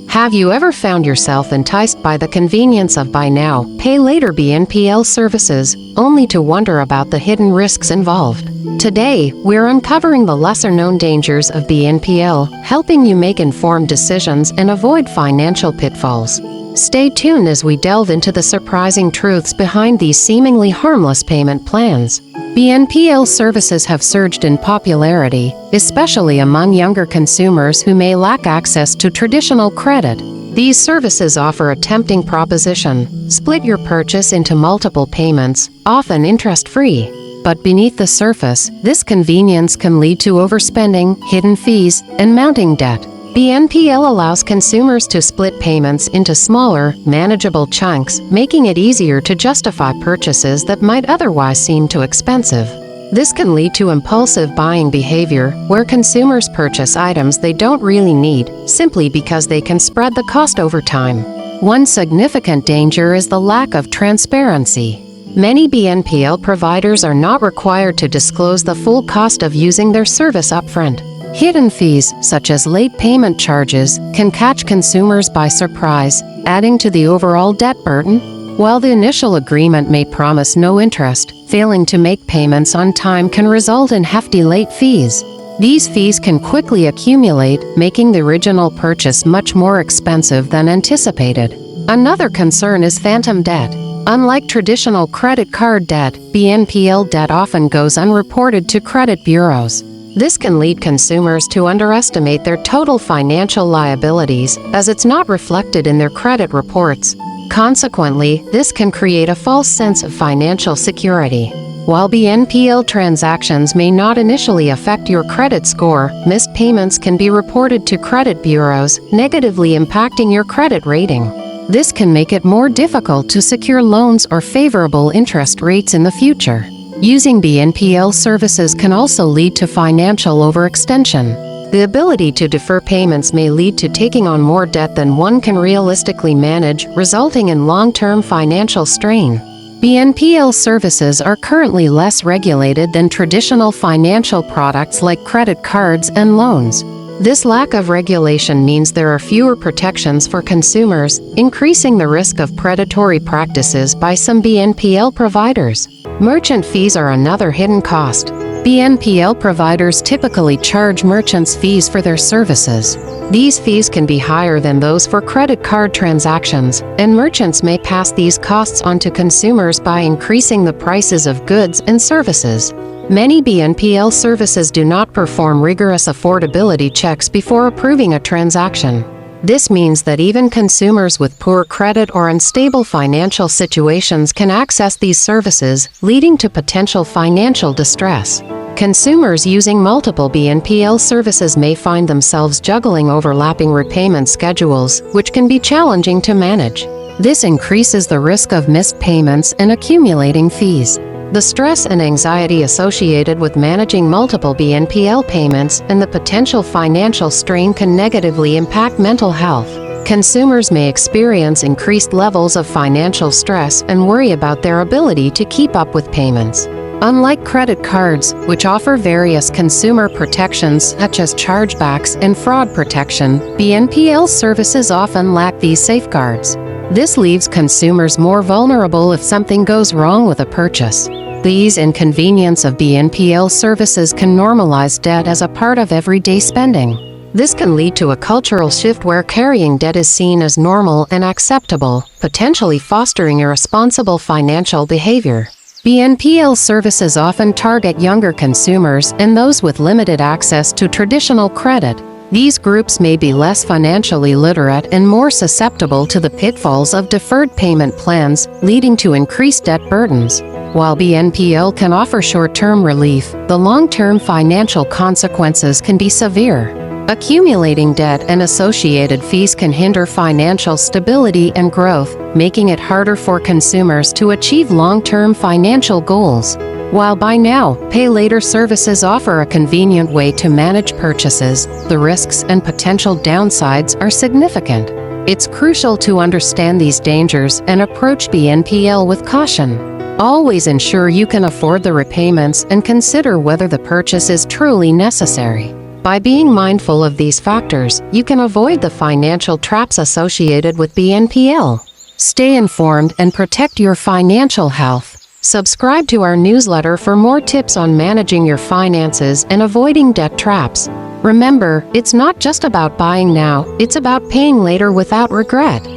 Have you ever found yourself enticed by the convenience of buy now, pay later BNPL services, only to wonder about the hidden risks involved? Today, we're uncovering the lesser-known dangers of BNPL, helping you make informed decisions and avoid financial pitfalls. Stay tuned as we delve into the surprising truths behind these seemingly harmless payment plans. BNPL services have surged in popularity, especially among younger consumers who may lack access to traditional credit. These services offer a tempting proposition: split your purchase into multiple payments, often interest-free. But beneath the surface, this convenience can lead to overspending, hidden fees, and mounting debt. BNPL allows consumers to split payments into smaller, manageable chunks, making it easier to justify purchases that might otherwise seem too expensive. This can lead to impulsive buying behavior, where consumers purchase items they don't really need, simply because they can spread the cost over time. One significant danger is the lack of transparency. Many BNPL providers are not required to disclose the full cost of using their service upfront. Hidden fees, such as late payment charges, can catch consumers by surprise, adding to the overall debt burden. While the initial agreement may promise no interest, failing to make payments on time can result in hefty late fees. These fees can quickly accumulate, making the original purchase much more expensive than anticipated. Another concern is phantom debt. Unlike traditional credit card debt, BNPL debt often goes unreported to credit bureaus. This can lead consumers to underestimate their total financial liabilities, as it's not reflected in their credit reports. Consequently, this can create a false sense of financial security. While BNPL transactions may not initially affect your credit score, missed payments can be reported to credit bureaus, negatively impacting your credit rating. This can make it more difficult to secure loans or favorable interest rates in the future. Using BNPL services can also lead to financial overextension. The ability to defer payments may lead to taking on more debt than one can realistically manage, resulting in long-term financial strain. BNPL services are currently less regulated than traditional financial products like credit cards and loans. This lack of regulation means there are fewer protections for consumers, increasing the risk of predatory practices by some BNPL providers. Merchant fees are another hidden cost. BNPL providers typically charge merchants fees for their services. These fees can be higher than those for credit card transactions, and merchants may pass these costs on to consumers by increasing the prices of goods and services. Many BNPL services do not perform rigorous affordability checks before approving a transaction. This means that even consumers with poor credit or unstable financial situations can access these services, leading to potential financial distress. Consumers using multiple BNPL services may find themselves juggling overlapping repayment schedules, which can be challenging to manage. This increases the risk of missed payments and accumulating fees. The stress and anxiety associated with managing multiple BNPL payments and the potential financial strain can negatively impact mental health. Consumers may experience increased levels of financial stress and worry about their ability to keep up with payments. Unlike credit cards, which offer various consumer protections such as chargebacks and fraud protection, BNPL services often lack these safeguards. This leaves consumers more vulnerable if something goes wrong with a purchase. The ease and convenience of BNPL services can normalize debt as a part of everyday spending. This can lead to a cultural shift where carrying debt is seen as normal and acceptable, potentially fostering irresponsible financial behavior. BNPL services often target younger consumers and those with limited access to traditional credit. These groups may be less financially literate and more susceptible to the pitfalls of deferred payment plans, leading to increased debt burdens. While BNPL can offer short-term relief, the long-term financial consequences can be severe. Accumulating debt and associated fees can hinder financial stability and growth, making it harder for consumers to achieve long-term financial goals. While buy now, pay later services offer a convenient way to manage purchases, the risks and potential downsides are significant. It's crucial to understand these dangers and approach BNPL with caution. Always ensure you can afford the repayments and consider whether the purchase is truly necessary. By being mindful of these factors, you can avoid the financial traps associated with BNPL. Stay informed and protect your financial health. Subscribe to our newsletter for more tips on managing your finances and avoiding debt traps. Remember, it's not just about buying now, it's about paying later without regret.